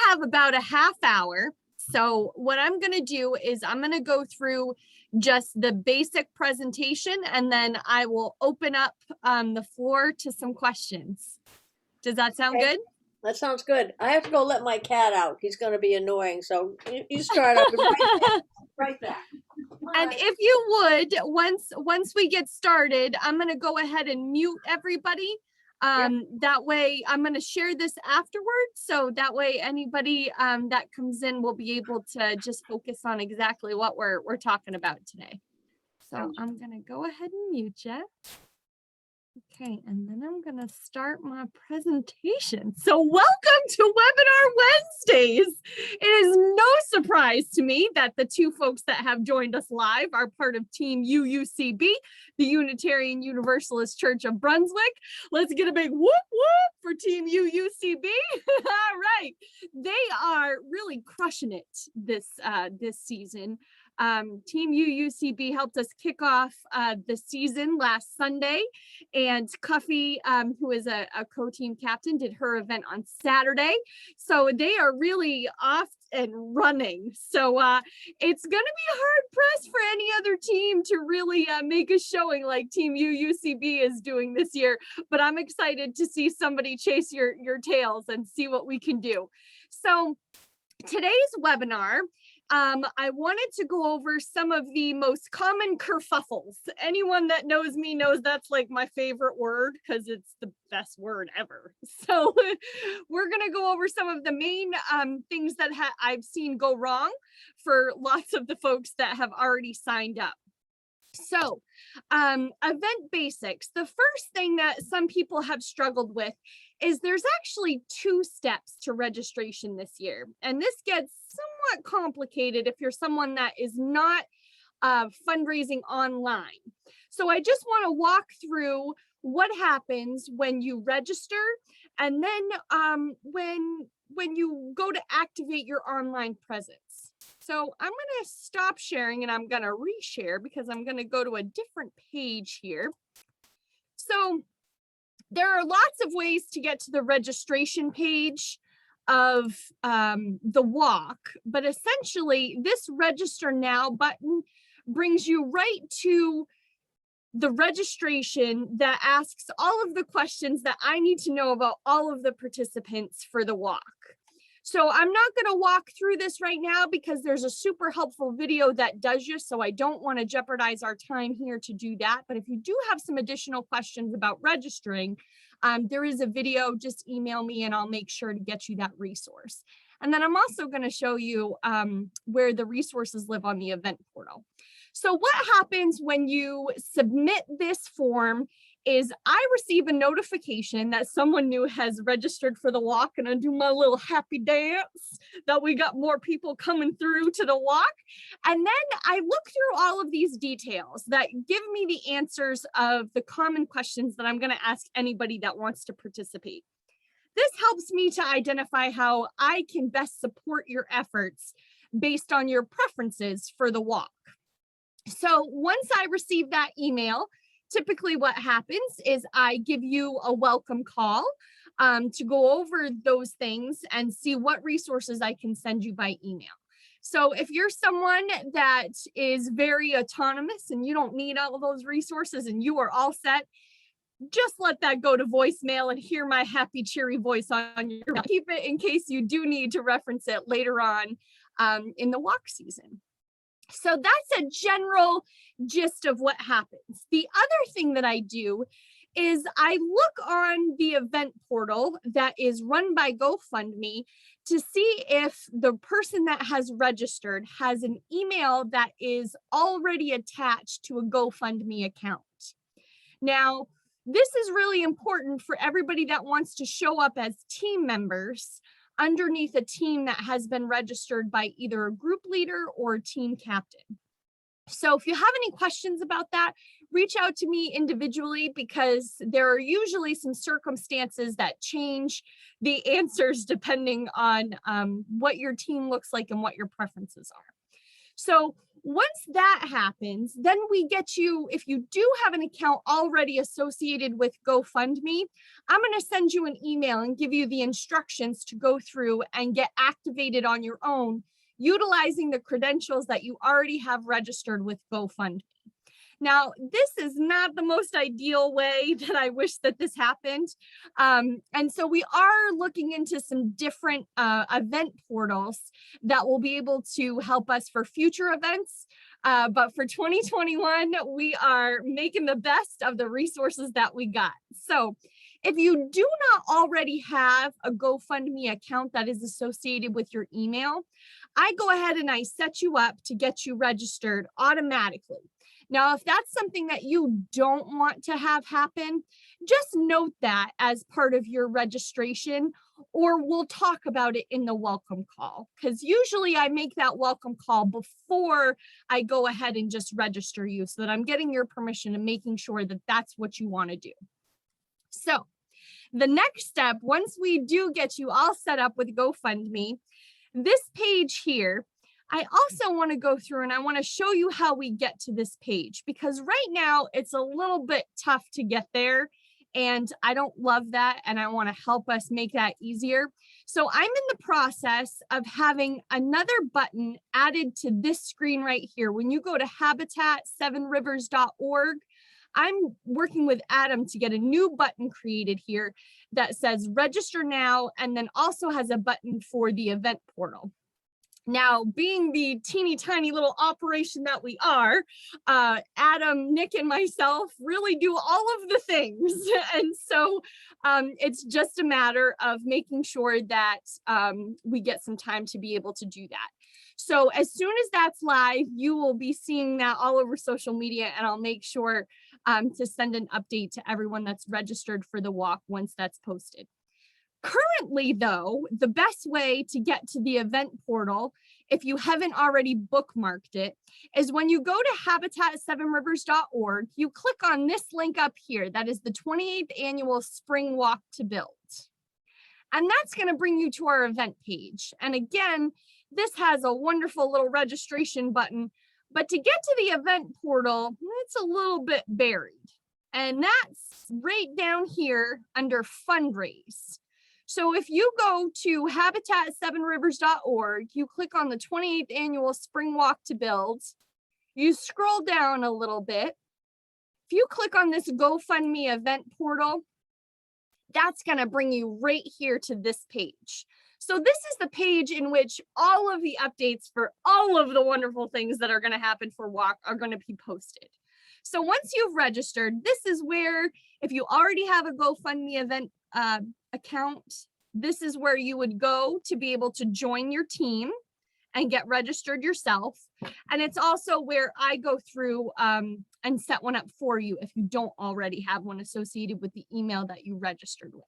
have about a half hour. So what I'm going to do is I'm going to go through just the basic presentation, and then I will open up the floor to some questions. Does that sound good? That sounds good. I have to go let my cat out. He's going to be annoying. So you start up right back. And if you would, once we get started, I'm going to go ahead and mute everybody. That way I'm going to share this afterwards. So that way anybody that comes in will be able to just focus on exactly what we're talking about today. So I'm going to go ahead and mute you. Okay, and then I'm going to start my presentation. So welcome to Webinar Wednesdays. It is no surprise to me that the two folks that have joined us live are part of Team UUCB, the Unitarian Universalist Church of Brunswick. Let's get a big whoop whoop for Team UUCB. All right, they are really crushing it this season. Team UUCB helped us kick off the season last Sunday, and Cuffy, who is a co-team captain, did her event on Saturday. So they are really off and running. So it's going to be hard pressed for any other team to really make a showing like Team UUCB is doing this year. But I'm excited to see somebody chase your tails and see what we can do. So today's webinar, I wanted to go over some of the most common kerfuffles. Anyone that knows me knows that's like my favorite word because it's the best word ever. So we're going to go over some of the main things that I've seen go wrong for lots of the folks that have already signed up. So event basics. The first thing that some people have struggled with is there's actually 2 steps to registration this year. And this gets somewhat complicated if you're someone that is not fundraising online. So I just want to walk through what happens when you register, and then when you go to activate your online presence. So I'm going to stop sharing and I'm going to reshare because I'm going to go to a different page here. So there are lots of ways to get to the registration page of the walk, but essentially this register now button brings you right to the registration that asks all of the questions that I need to know about all of the participants for the walk. So I'm not going to walk through this right now because there's a super helpful video that does this, so I don't want to jeopardize our time here to do that. But if you do have some additional questions about registering, there is a video. Just email me and I'll make sure to get you that resource. And then I'm also going to show you where the resources live on the event portal. So what happens when you submit this form is I receive a notification that someone new has registered for the walk, and I do my little happy dance that we got more people coming through to the walk. And then I look through all of these details that give me the answers of the common questions that I'm going to ask anybody that wants to participate. This helps me to identify how I can best support your efforts based on your preferences for the walk. So once I receive that email, typically what happens is I give you a welcome call to go over those things and see what resources I can send you by email. So if you're someone that is very autonomous and you don't need all of those resources and you are all set, just let that go to voicemail and hear my happy, cheery voice on your email. Keep it in case you do need to reference it later on in the walk season. So that's a general gist of what happens. The other thing that I do is I look on the event portal that is run by GoFundMe to see if the person that has registered has an email that is already attached to a GoFundMe account. Now, this is really important for everybody that wants to show up as team members underneath a team that has been registered by either a group leader or a team captain. So if you have any questions about that, reach out to me individually because there are usually some circumstances that change the answers depending on what your team looks like and what your preferences are. So Once that happens, then we get you, if you do have an account already associated with GoFundMe, I'm going to send you an email and give you the instructions to go through and get activated on your own, utilizing the credentials that you already have registered with GoFundMe. Now, this is not the most ideal way that I wish that this happened. And so we are looking into some different event portals that will be able to help us for future events. But for 2021, we are making the best of the resources that we got. So if you do not already have a GoFundMe account that is associated with your email, I go ahead and I set you up to get you registered automatically. Now, if that's something that you don't want to have happen, just note that as part of your registration, or we'll talk about it in the welcome call, because usually I make that welcome call before I go ahead and just register you so that I'm getting your permission and making sure that that's what you want to do. So the next step, once we do get you all set up with GoFundMe, this page here, I also want to go through and I want to show you how we get to this page, because right now it's a little bit tough to get there and I don't love that, and I want to help us make that easier. So I'm in the process of having another button added to this screen right here. When you go to habitat7rivers.org, I'm working with Adam to get a new button created here that says register now, and then also has a button for the event portal. Now, being the teeny tiny little operation that we are, Adam, Nick, and myself really do all of the things. And so it's just a matter of making sure that we get some time to be able to do that. So as soon as that's live, you will be seeing that all over social media, and I'll make sure to send an update to everyone that's registered for the walk once that's posted. Currently, though, the best way to get to the event portal, if you haven't already bookmarked it, is when you go to habitat7rivers.org, you click on this link up here. That is the 28th annual Spring Walk to Build. And that's going to bring you to our event page. And again, this has a wonderful little registration button, but to get to the event portal, it's a little bit buried. And that's right down here under fundraise. So if you go to habitat7rivers.org, you click on the 28th annual Spring Walk to Build, you scroll down a little bit. If you click on this GoFundMe event portal, that's going to bring you right here to this page. So this is the page in which all of the updates for all of the wonderful things that are going to happen for Walk are going to be posted. So once you've registered, this is where, if you already have a GoFundMe event account, this is where you would go to be able to join your team and get registered yourself. And it's also where I go through and set one up for you if you don't already have one associated with the email that you registered with.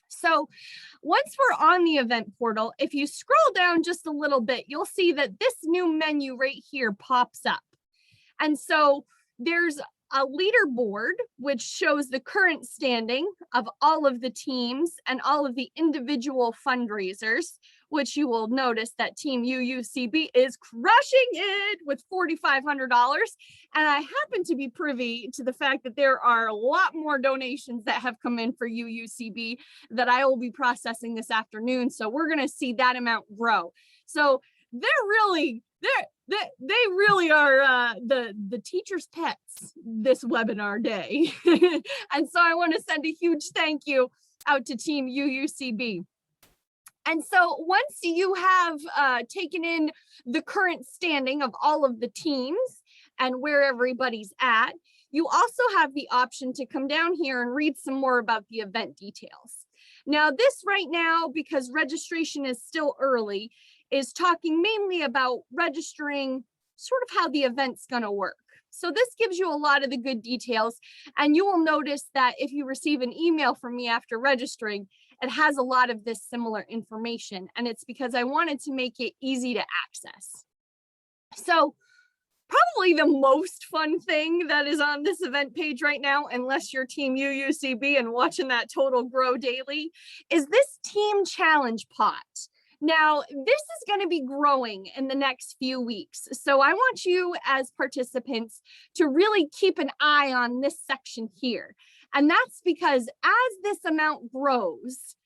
So once we're on the event portal, if you scroll down just a little bit, you'll see that this new menu right here pops up. And so there's a leaderboard, which shows the current standing of all of the teams and all of the individual fundraisers, which you will notice that Team UUCB is crushing it with $4,500. And I happen to be privy to the fact that there are a lot more donations that have come in for UUCB that I will be processing this afternoon. So we're going to see that amount grow. So they really are the teachers' pets this webinar day. And so I want to send a huge thank you out to Team UUCB. And so once you have taken in the current standing of all of the teams and where everybody's at, you also have the option to come down here and read some more about the event details. Now this right now, because registration is still early, is talking mainly about registering sort of how the event's going to work. So this gives you a lot of the good details, and you will notice that if you receive an email from me after registering, it has a lot of this similar information, and it's because I wanted to make it easy to access. So probably the most fun thing that is on this event page right now, unless you're Team UUCB and watching that total grow daily, is this team challenge pot. Now, this is going to be growing in the next few weeks. So I want you as participants to really keep an eye on this section here. And that's because as this amount grows,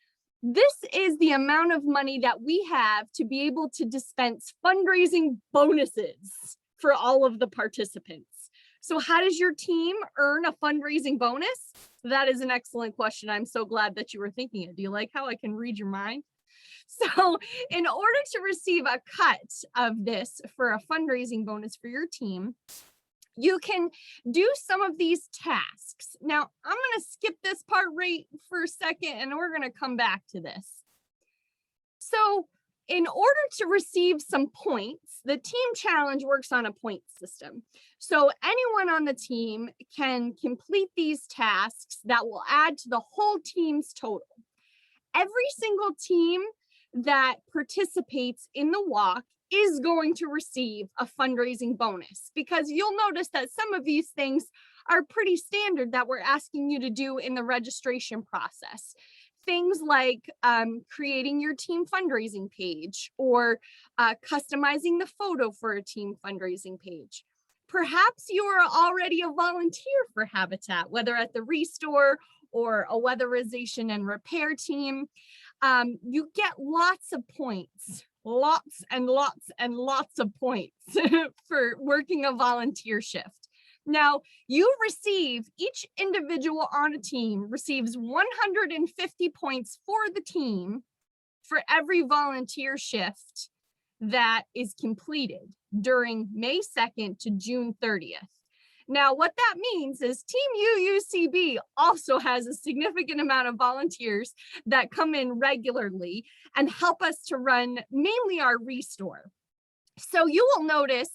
this is the amount of money that we have to be able to dispense fundraising bonuses for all of the participants. So how does your team earn a fundraising bonus? That is an excellent question. I'm so glad that you were thinking it. Do you like how I can read your mind? So in order to receive a cut of this for a fundraising bonus for your team, you can do some of these tasks. Now, I'm going to skip this part right for a second, and we're going to come back to this. So in order to receive some points, the team challenge works on a point system. So anyone on the team can complete these tasks that will add to the whole team's total. Every single team that participates in the walk is going to receive a fundraising bonus, because you'll notice that some of these things are pretty standard that we're asking you to do in the registration process. Things like creating your team fundraising page, or customizing the photo for a team fundraising page. Perhaps you are already a volunteer for Habitat, whether at the Restore or a weatherization and repair team. You get lots of points, lots and lots and lots of points for working a volunteer shift. Now, each individual on a team receives 150 points for the team for every volunteer shift that is completed during May 2nd to June 30th. Now, what that means is Team UUCB also has a significant amount of volunteers that come in regularly and help us to run mainly our Restore. So you will notice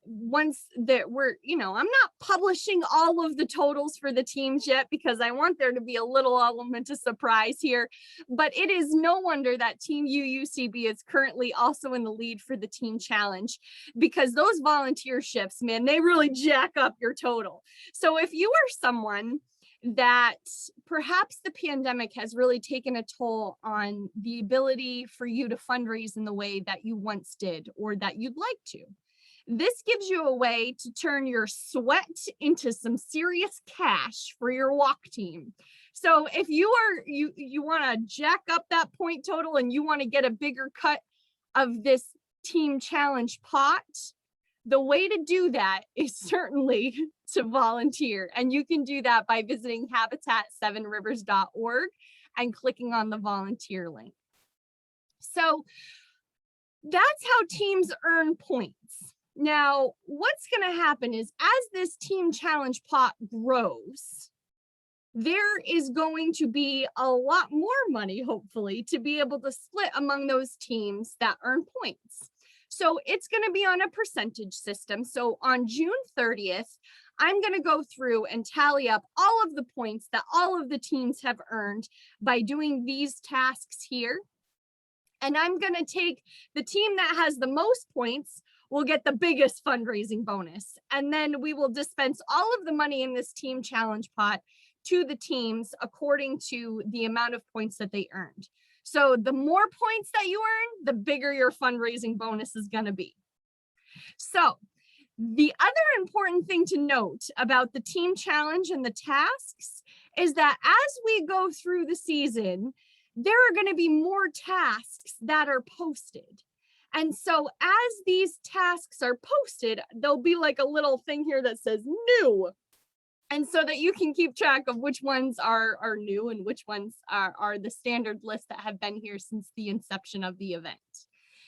once that I'm not publishing all of the totals for the teams yet, because I want there to be a little element of surprise here, but it is no wonder that Team UUCB is currently also in the lead for the team challenge, because those volunteer shifts, man, they really jack up your total. So if you are someone that perhaps the pandemic has really taken a toll on the ability for you to fundraise in the way that you once did, or that you'd like to, this gives you a way to turn your sweat into some serious cash for your walk team. So if you want to jack up that point total and you want to get a bigger cut of this team challenge pot, the way to do that is certainly to volunteer. And you can do that by visiting habitat7rivers.org and clicking on the volunteer link. So that's how teams earn points. Now, what's going to happen is, as this team challenge pot grows, there is going to be a lot more money, hopefully, to be able to split among those teams that earn points. So it's going to be on a percentage system. So on June 30th, I'm going to go through and tally up all of the points that all of the teams have earned by doing these tasks here. And I'm going to take the team that has the most points will get the biggest fundraising bonus. And then we will dispense all of the money in this team challenge pot to the teams according to the amount of points that they earned. So the more points that you earn, the bigger your fundraising bonus is going to be. So the other important thing to note about the team challenge and the tasks is that as we go through the season, there are going to be more tasks that are posted. And so as these tasks are posted, there'll be like a little thing here that says new. And so that you can keep track of which ones are new and which ones are the standard list that have been here since the inception of the event.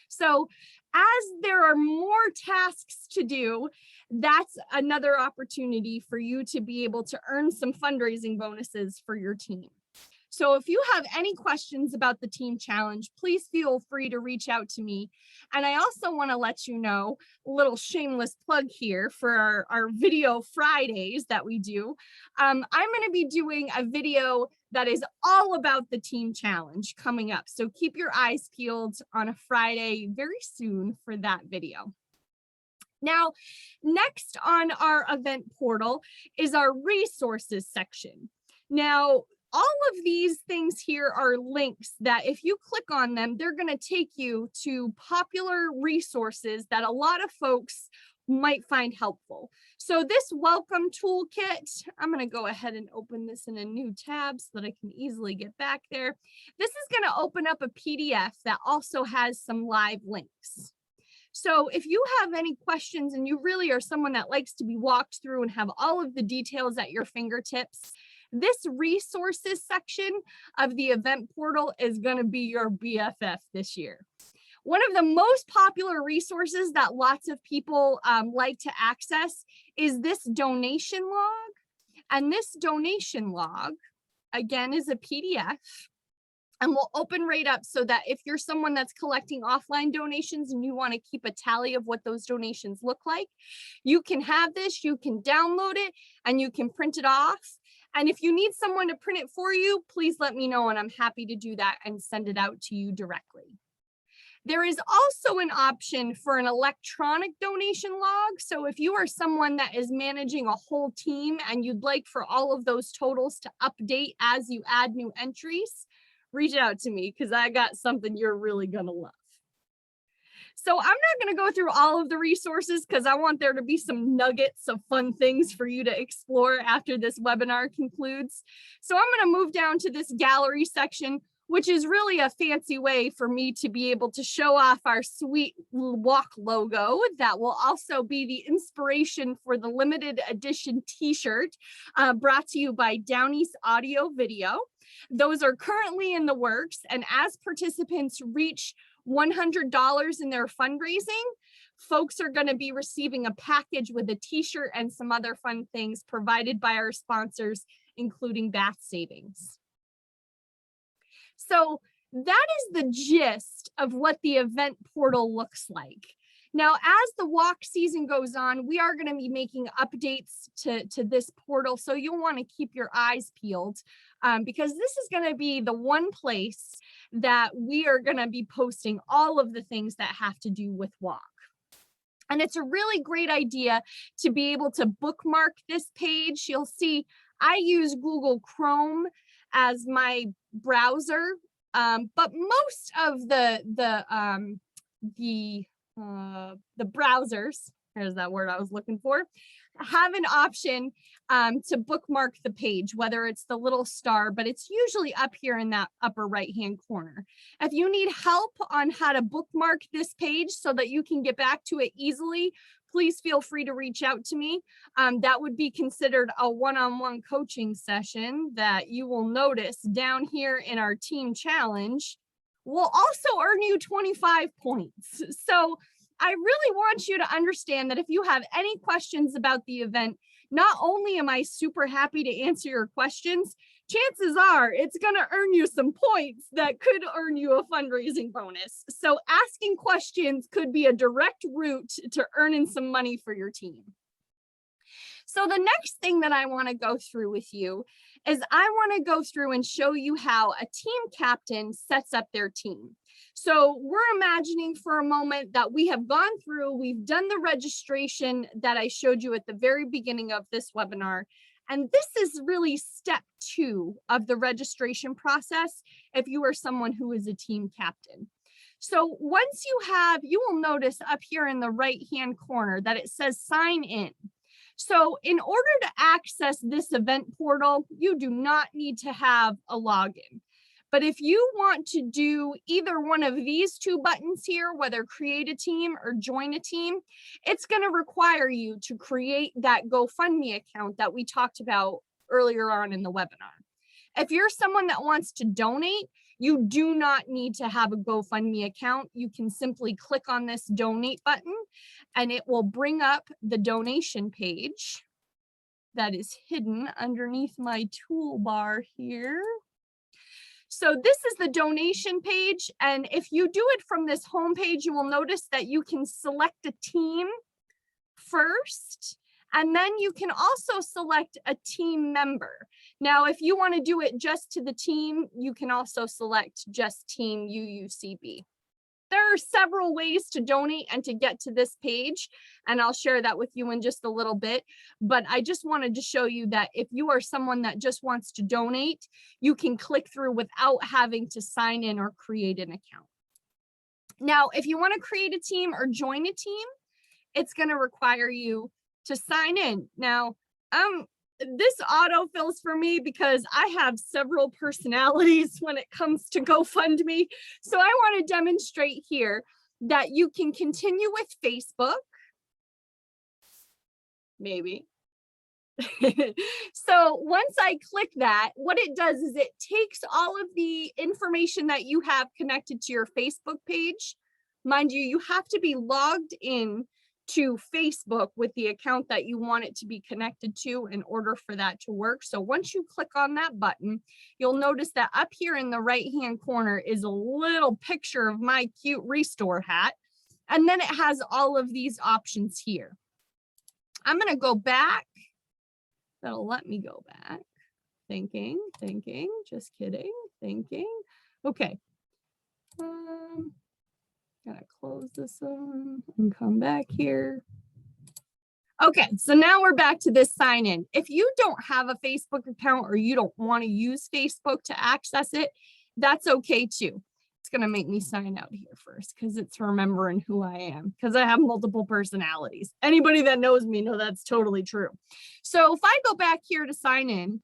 So as there are more tasks to do, that's another opportunity for you to be able to earn some fundraising bonuses for your team. So if you have any questions about the team challenge, please feel free to reach out to me. And I also want to let you know, a little shameless plug here for our video Fridays that we do. I'm going to be doing a video that is all about the team challenge coming up. So keep your eyes peeled on a Friday very soon for that video. Now, next on our event portal is our resources section. Now, all of these things here are links that if you click on them, they're going to take you to popular resources that a lot of folks might find helpful. So this welcome toolkit, I'm going to go ahead and open this in a new tab so that I can easily get back there. This is going to open up a PDF that also has some live links. So if you have any questions and you really are someone that likes to be walked through and have all of the details at your fingertips, this resources section of the event portal is going to be your BFF this year. One of the most popular resources that lots of people like to access is this donation log. And this donation log, again, is a PDF. And we'll open right up so that if you're someone that's collecting offline donations and you want to keep a tally of what those donations look like, you can have this, you can download it, and you can print it off. And if you need someone to print it for you, please let me know, and I'm happy to do that and send it out to you directly. There is also an option for an electronic donation log. So if you are someone that is managing a whole team and you'd like for all of those totals to update as you add new entries, reach out to me because I got something you're really going to love. So I'm not going to go through all of the resources because I want there to be some nuggets of fun things for you to explore after this webinar concludes. So I'm going to move down to this gallery section, which is really a fancy way for me to be able to show off our sweet walk logo that will also be the inspiration for the limited edition t-shirt brought to you by Down East Audio Video. Those are currently in the works, and as participants reach $100 in their fundraising, folks are going to be receiving a package with a t-shirt and some other fun things provided by our sponsors, including Bath Savings. So that is the gist of what the event portal looks like. Now, as the walk season goes on, we are going to be making updates to this portal. So you'll want to keep your eyes peeled because this is going to be the one place that we are going to be posting all of the things that have to do with walk. And it's a really great idea to be able to bookmark this page. You'll see I use Google Chrome as my browser, but most of the browsers, there's that word I was looking for, have an option to bookmark the page, whether it's the little star, but it's usually up here in that upper right-hand corner. If you need help on how to bookmark this page so that you can get back to it easily, please feel free to reach out to me. That would be considered a one-on-one coaching session that you will notice down here in our team challenge will also earn you 25 points. So I really want you to understand that if you have any questions about the event, not only am I super happy to answer your questions, chances are it's going to earn you some points that could earn you a fundraising bonus. So asking questions could be a direct route to earning some money for your team. So the next thing that I want to go through with you is I want to go through and show you how a team captain sets up their team. So we're imagining for a moment that we have gone through, we've done the registration that I showed you at the very beginning of this webinar. And this is really step 2 of the registration process if you are someone who is a team captain. So once you will notice up here in the right-hand corner that it says sign in. So in order to access this event portal, you do not need to have a login. But if you want to do either one of these 2 buttons here, whether create a team or join a team, it's going to require you to create that GoFundMe account that we talked about earlier on in the webinar. If you're someone that wants to donate, you do not need to have a GoFundMe account. You can simply click on this donate button and it will bring up the donation page that is hidden underneath my toolbar here. So this is the donation page. And if you do it from this home page, you will notice that you can select a team first, and then you can also select a team member. Now, if you want to do it just to the team, you can also select just Team UUCB. there are several ways to donate and to get to this page, and I'll share that with you in just a little bit. But I just wanted to show you that if you are someone that just wants to donate, you can click through without having to sign in or create an account. Now, if you want to create a team or join a team, it's going to require you to sign in. Now, this autofills for me because I have several personalities when it comes to GoFundMe. So I want to demonstrate here that you can continue with Facebook. Maybe. So once I click that, what it does is it takes all of the information that you have connected to your Facebook page. Mind you, you have to be logged in to Facebook with the account that you want it to be connected to in order for that to work. So once you click on that button, you'll notice that up here in the right-hand corner is a little picture of my cute Restore hat. And then it has all of these options here. I'm going to go back. That'll let me go back. Thinking, just kidding, thinking. Okay. Gotta close this on and come back here. Okay, so now we're back to this sign in. If you don't have a Facebook account or you don't want to use Facebook to access it, that's okay too. It's going to make me sign out here first because it's remembering who I am, because I have multiple personalities. Anybody that knows me knows that's totally true. So if I go back here to sign in,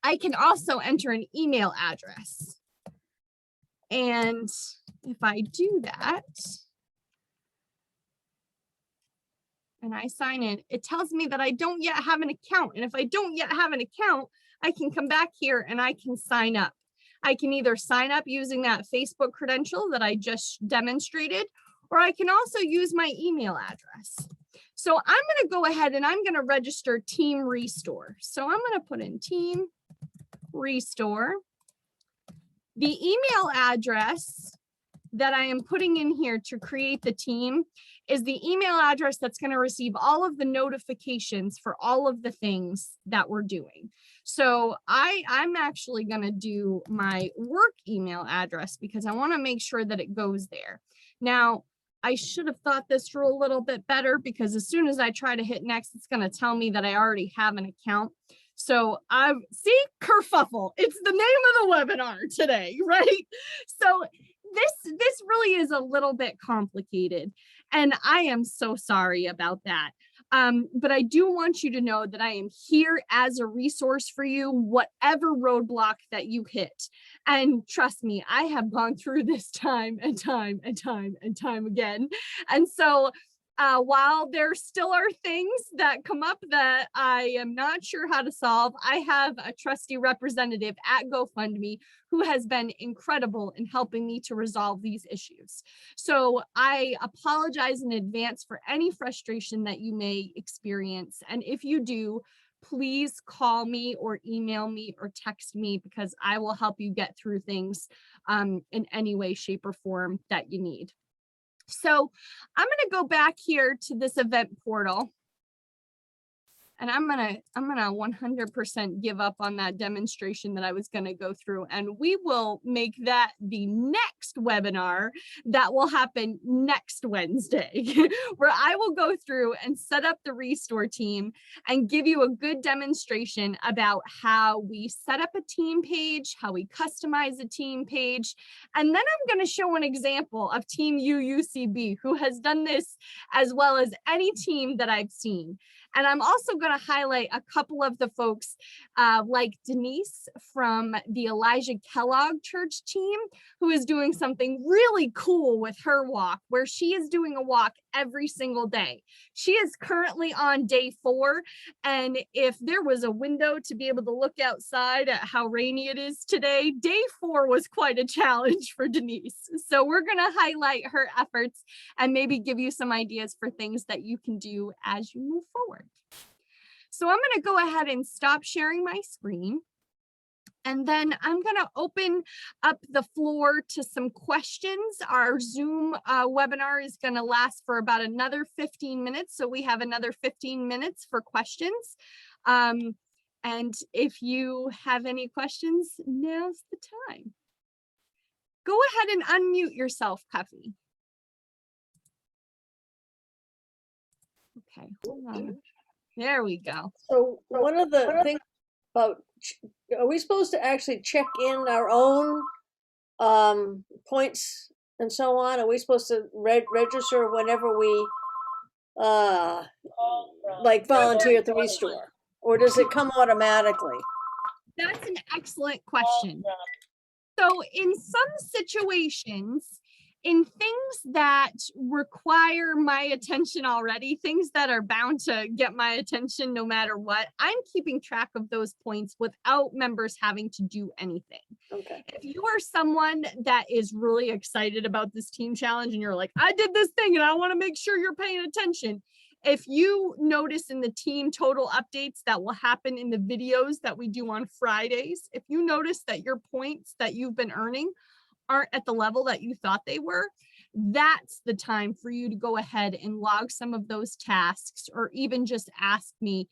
I can also enter an email address. And if I do that and I sign in, it tells me that I don't yet have an account. And if I don't yet have an account, I can come back here and I can sign up. I can either sign up using that Facebook credential that I just demonstrated, or I can also use my email address. So I'm going to go ahead and I'm going to register Team Restore. So I'm going to put in Team Restore. The email address that I am putting in here to create the team is the email address that's going to receive all of the notifications for all of the things that we're doing. So I'm actually going to do my work email address because I want to make sure that it goes there. Now, I should have thought this through a little bit better because as soon as I try to hit next, it's going to tell me that I already have an account. So see, Kerfuffle, it's the name of the webinar today, right? So this really is a little bit complicated, and I am so sorry about that. But I do want you to know that I am here as a resource for you, whatever roadblock that you hit. And trust me, I have gone through this time and time again. And so while there still are things that come up that I am not sure how to solve, I have a trusty representative at GoFundMe who has been incredible in helping me to resolve these issues. So I apologize in advance for any frustration that you may experience. And if you do, please call me or email me or text me because I will help you get through things in any way, shape, or form that you need. So I'm going to go back here to this event portal. And I'm gonna 100% give up on that demonstration that I was gonna go through, and we will make that the next webinar that will happen next Wednesday, where I will go through and set up the Restore team and give you a good demonstration about how we set up a team page, how we customize a team page, and then I'm gonna show an example of Team UUCB, who has done this as well as any team that I've seen. And I'm also going to highlight a couple of the folks like Denise from the Elijah Kellogg Church team, who is doing something really cool with her walk, where she is doing a walk every single day. She is currently on day 4. And if there was a window to be able to look outside at how rainy it is today, day 4 was quite a challenge for Denise. So we're going to highlight her efforts and maybe give you some ideas for things that you can do as you move forward. So I'm going to go ahead and stop sharing my screen. And then I'm going to open up the floor to some questions. Our Zoom webinar is going to last for about another 15 minutes. So we have another 15 minutes for questions. And if you have any questions, now's the time. Go ahead and unmute yourself, Cuffy. Okay, hold on. There we go. So one of the things about, are we supposed to actually check in our own points and so on? Are we supposed to register whenever we like volunteer at the restore, or does it come automatically? That's an excellent question. So in some situations, in things that require my attention already, things that are bound to get my attention no matter what, I'm keeping track of those points without members having to do anything. Okay. If you are someone that is really excited about this team challenge and you're like, I did this thing and I want to make sure you're paying attention. If you notice in the team total updates that will happen in the videos that we do on Fridays, if you notice that your points that you've been earning aren't at the level that you thought they were, that's the time for you to go ahead and log some of those tasks, or even just ask me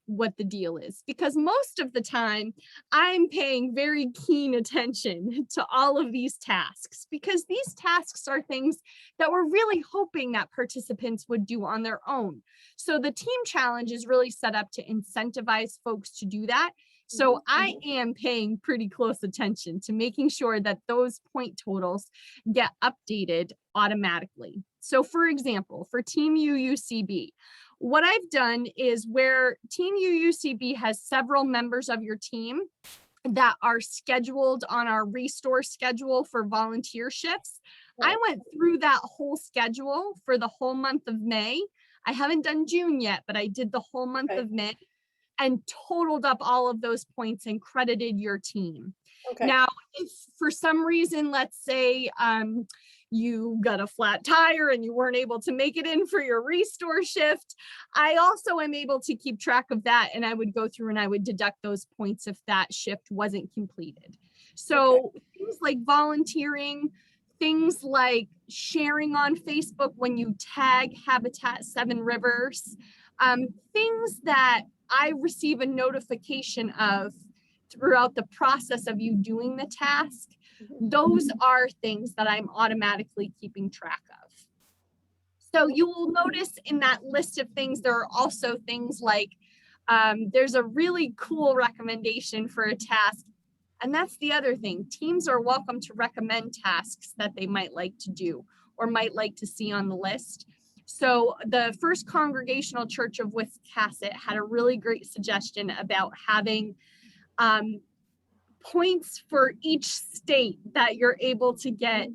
what the deal is, because most of the time I'm paying very keen attention to all of these tasks, because these tasks are things that we're really hoping that participants would do on their own. So the team challenge is really set up to incentivize folks to do that. So I am paying pretty close attention to making sure that those point totals get updated automatically. So for example, for Team UUCB, what I've done is where Team UUCB has several members of your team that are scheduled on our restore schedule for volunteer shifts. I went through that whole schedule for the whole month of May. I haven't done June yet, but I did the whole month of May and totaled up all of those points and credited your team. Okay. Now, if for some reason, let's say you got a flat tire and you weren't able to make it in for your restore shift, I also am able to keep track of that, and I would go through and I would deduct those points if that shift wasn't completed. So things like volunteering, things like sharing on Facebook when you tag Habitat 7 Rivers, things that I receive a notification of throughout the process of you doing the task, those are things that I'm automatically keeping track of. So you will notice in that list of things, there are also things like, there's a really cool recommendation for a task. And that's the other thing. Teams are welcome to recommend tasks that they might like to do or might like to see on the list. So the First Congregational Church of Wiscasset had a really great suggestion about having points for each state that you're able to get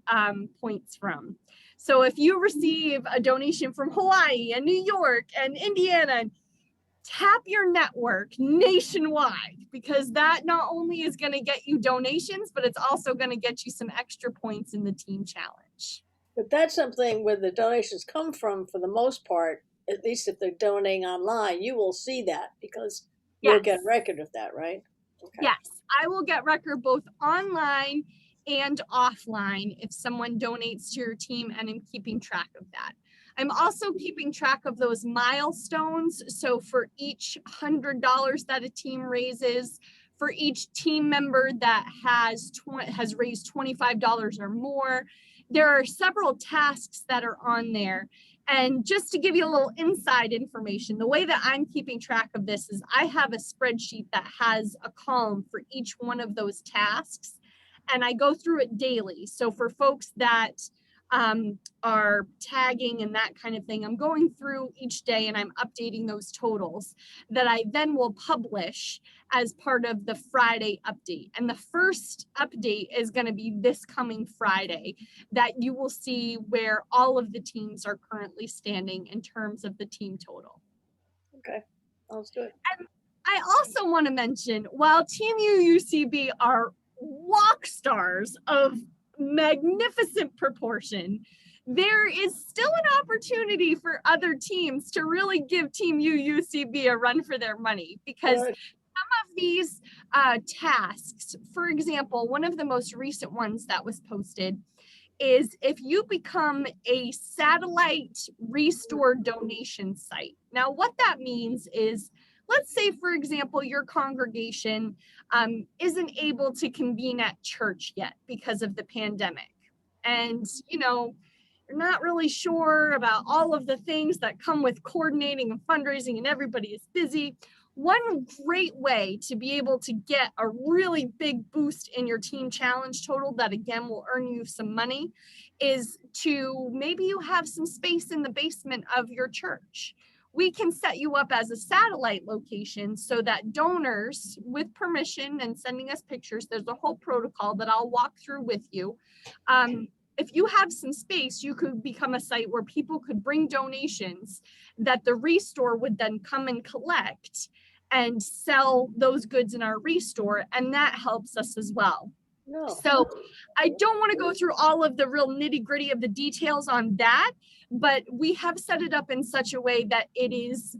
points from. So if you receive a donation from Hawaii and New York and Indiana, tap your network nationwide, because that not only is going to get you donations, but it's also going to get you some extra points in the team challenge. But that's something where the donations come from, for the most part, at least if they're donating online, you will see that, because you'll get a record of that, right? Okay. Yes, I will get record both online and offline if someone donates to your team, and I'm keeping track of that. I'm also keeping track of those milestones. So for each $100 that a team raises, for each team member that has raised $25 or more, there are several tasks that are on there. And just to give you a little inside information, the way that I'm keeping track of this is I have a spreadsheet that has a column for each one of those tasks, and I go through it daily. So for folks that are tagging and that kind of thing, I'm going through each day and I'm updating those totals that I then will publish as part of the Friday update. And the first update is going to be this coming Friday, that you will see where all of the teams are currently standing in terms of the team total. Okay, let's do it. And I also want to mention, while Team UUCB are rock stars of magnificent proportion, there is still an opportunity for other teams to really give Team UUCB a run for their money, because some of these tasks, for example, one of the most recent ones that was posted is if you become a satellite restore donation site. Now, what that means is, let's say, for example, your congregation isn't able to convene at church yet because of the pandemic. And, you're not really sure about all of the things that come with coordinating and fundraising, and everybody is busy. One great way to be able to get a really big boost in your team challenge total that again will earn you some money is to maybe you have some space in the basement of your church. We can set you up as a satellite location so that donors, with permission and sending us pictures, there's a whole protocol that I'll walk through with you. If you have some space, you could become a site where people could bring donations that the Restore would then come and collect and sell those goods in our Restore, and that helps us as well. No. So I don't want to go through all of the real nitty gritty of the details on that, but we have set it up in such a way that it is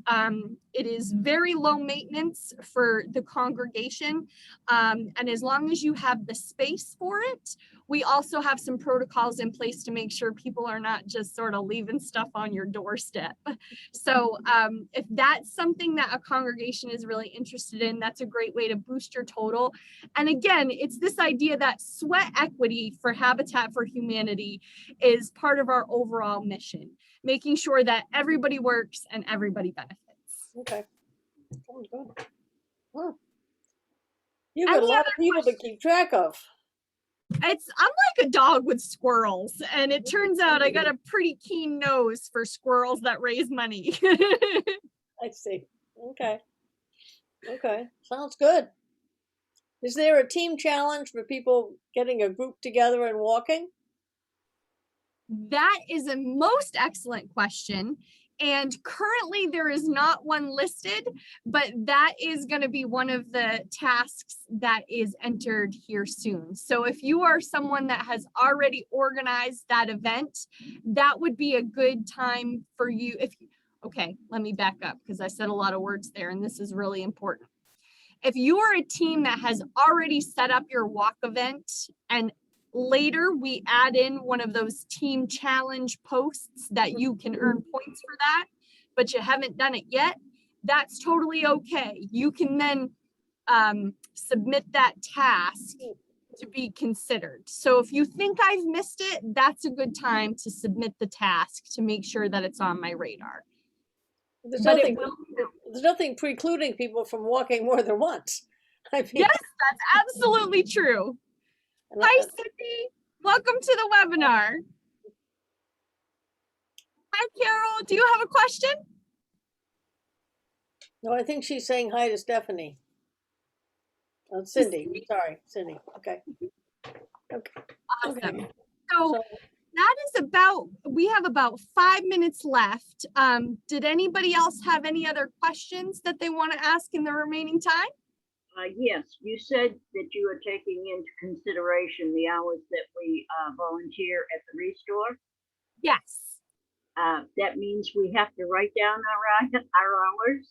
very low maintenance for the congregation. And as long as you have the space for it, we also have some protocols in place to make sure people are not just sort of leaving stuff on your doorstep. So if that's something that a congregation is really interested in, that's a great way to boost your total. And again, it's this idea that sweat equity for Habitat for Humanity is part of our overall mission, making sure that everybody works and everybody benefits. Okay. Sounds good. Huh. You've got a lot of people to keep track of. I'm like a dog with squirrels, and it turns out I got a pretty keen nose for squirrels that raise money. I see. Okay. Okay. Sounds good. Is there a team challenge for people getting a group together and walking? That is a most excellent question. And currently there is not one listed, but that is going to be one of the tasks that is entered here soon. So if you are someone that has already organized that event, that would be a good time for you. Okay, let me back up because I said a lot of words there, and this is really important. If you are a team that has already set up your walk event and later we add in one of those team challenge posts that you can earn points for that, but you haven't done it yet, that's totally okay. You can then submit that task to be considered. So if you think I've missed it, that's a good time to submit the task to make sure that it's on my radar. There's nothing precluding people from walking more than once. I mean, yes, that's absolutely true. Hi, Cindy. Welcome to the webinar. Hi, Carol. Do you have a question? No, I think she's saying hi to Stephanie. Oh, Cindy. Sorry, Cindy. Okay. Okay. Awesome. Okay. So that is we have about 5 minutes left. Did anybody else have any other questions that they want to ask in the remaining time? Yes, you said that you are taking into consideration the hours that we volunteer at the Restore. Yes. That means we have to write down our hours.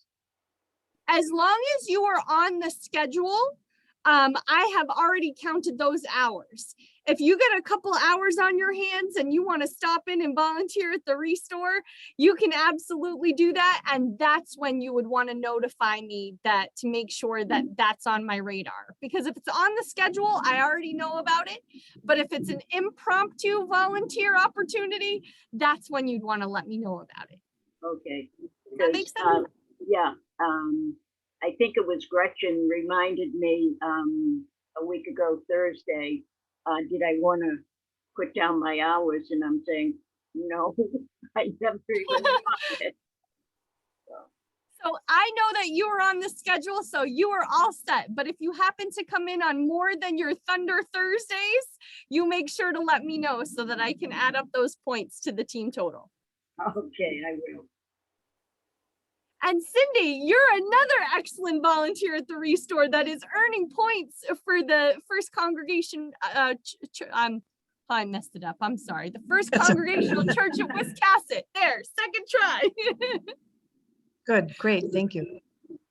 As long as you are on the schedule, I have already counted those hours. If you get a couple hours on your hands and you want to stop in and volunteer at the Restore, you can absolutely do that. And that's when you would want to notify me to make sure that that's on my radar. Because if it's on the schedule, I already know about it. But if it's an impromptu volunteer opportunity, that's when you'd want to let me know about it. Okay. That makes sense? Yeah. I think it was Gretchen reminded me a week ago Thursday, did I want to put down my hours? And I'm saying, no, I never even thought it. So I know that you are on the schedule, so you are all set. But if you happen to come in on more than your Thunder Thursdays, you make sure to let me know so that I can add up those points to the team total. Okay, I will. And Cindy, you're another excellent volunteer at the Restore that is earning points for the First Congregation, I messed it up, I'm sorry. The First Congregational Church of Wiscasset. There, second try. Good, great, thank you.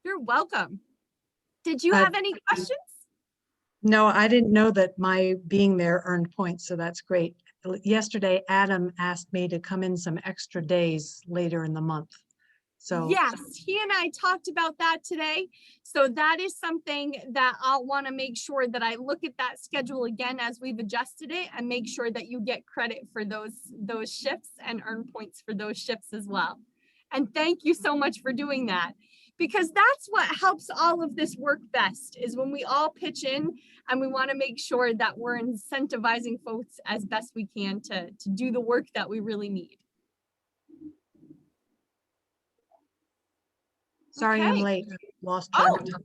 You're welcome. Did you have any questions? No, I didn't know that my being there earned points, so that's great. Yesterday, Adam asked me to come in some extra days later in the month. So yes, he and I talked about that today. So that is something that I'll want to make sure that I look at that schedule again as we've adjusted it and make sure that you get credit for those shifts and earn points for those shifts as well. And thank you so much for doing that, because that's what helps all of this work best, is when we all pitch in and we want to make sure that we're incentivizing folks as best we can to do the work that we really need. sorry, Okay. I'm late. Lost track of time.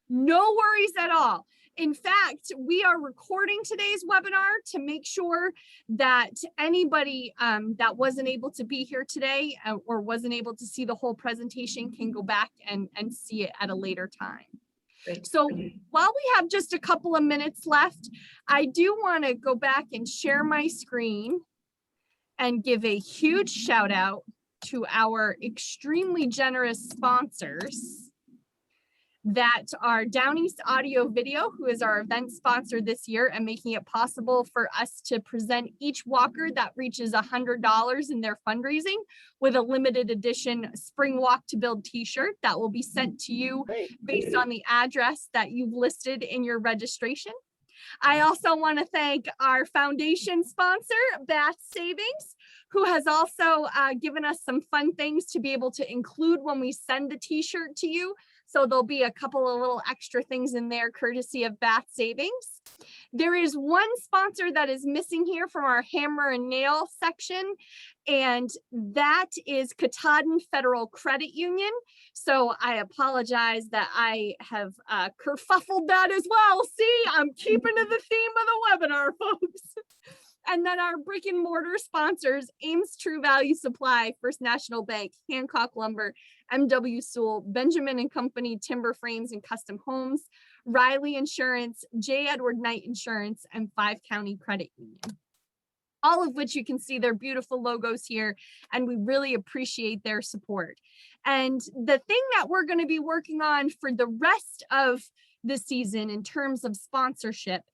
No worries at all. In fact, we are recording today's webinar to make sure that anybody that wasn't able to be here today or wasn't able to see the whole presentation can go back and see it at a later time. Great. So while we have just a couple of minutes left, I do want to go back and share my screen and give a huge shout out to our extremely generous sponsors that are Down East Audio Video, who is our event sponsor this year and making it possible for us to present each walker that reaches $100 in their fundraising with a limited edition Spring Walk to Build t-shirt that will be sent to you based on the address that you've listed in your registration. I also want to thank our foundation sponsor, Bath Savings, who has also given us some fun things to be able to include when we send the t-shirt to you. So there'll be a couple of little extra things in there courtesy of Bath Savings. There is one sponsor that is missing here from our hammer and nail section, and that is Katahdin Federal Credit Union. So I apologize that I have kerfuffled that as well. See, I'm keeping to the theme of the webinar, folks. And then our brick and mortar sponsors, Ames True Value Supply, First National Bank, Hancock Lumber, MW Sewell, Benjamin and Company, Timber Frames and Custom Homes, Riley Insurance, J. Edward Knight Insurance, and 5 County Credit Union. All of which you can see their beautiful logos here, and we really appreciate their support. And the thing that we're going to be working on for the rest of the season in terms of sponsorship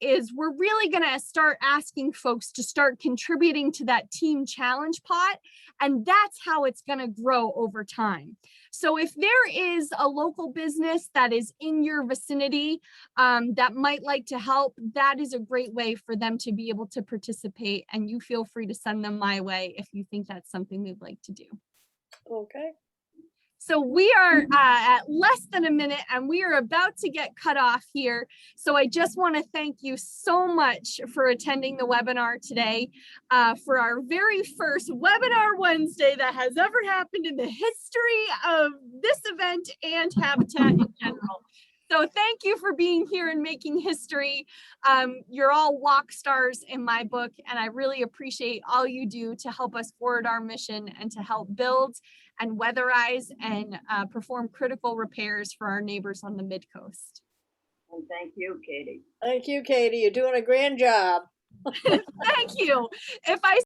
is we're really going to start asking folks to start contributing to that team challenge pot. And that's how it's going to grow over time. So if there is a local business that is in your vicinity that might like to help, that is a great way for them to be able to participate. And you feel free to send them my way if you think that's something they'd like to do. Okay. So we are at less than a minute and we are about to get cut off here. So I just want to thank you so much for attending the webinar today for our very first Webinar Wednesday that has ever happened in the history of this event and Habitat in general. So thank you for being here and making history. You're all walk stars in my book, and I really appreciate all you do to help us forward our mission and to help build and weatherize and perform critical repairs for our neighbors on the Mid-Coast. And thank you, Katie. Thank you, Katie. You're doing a grand job. Thank you. If I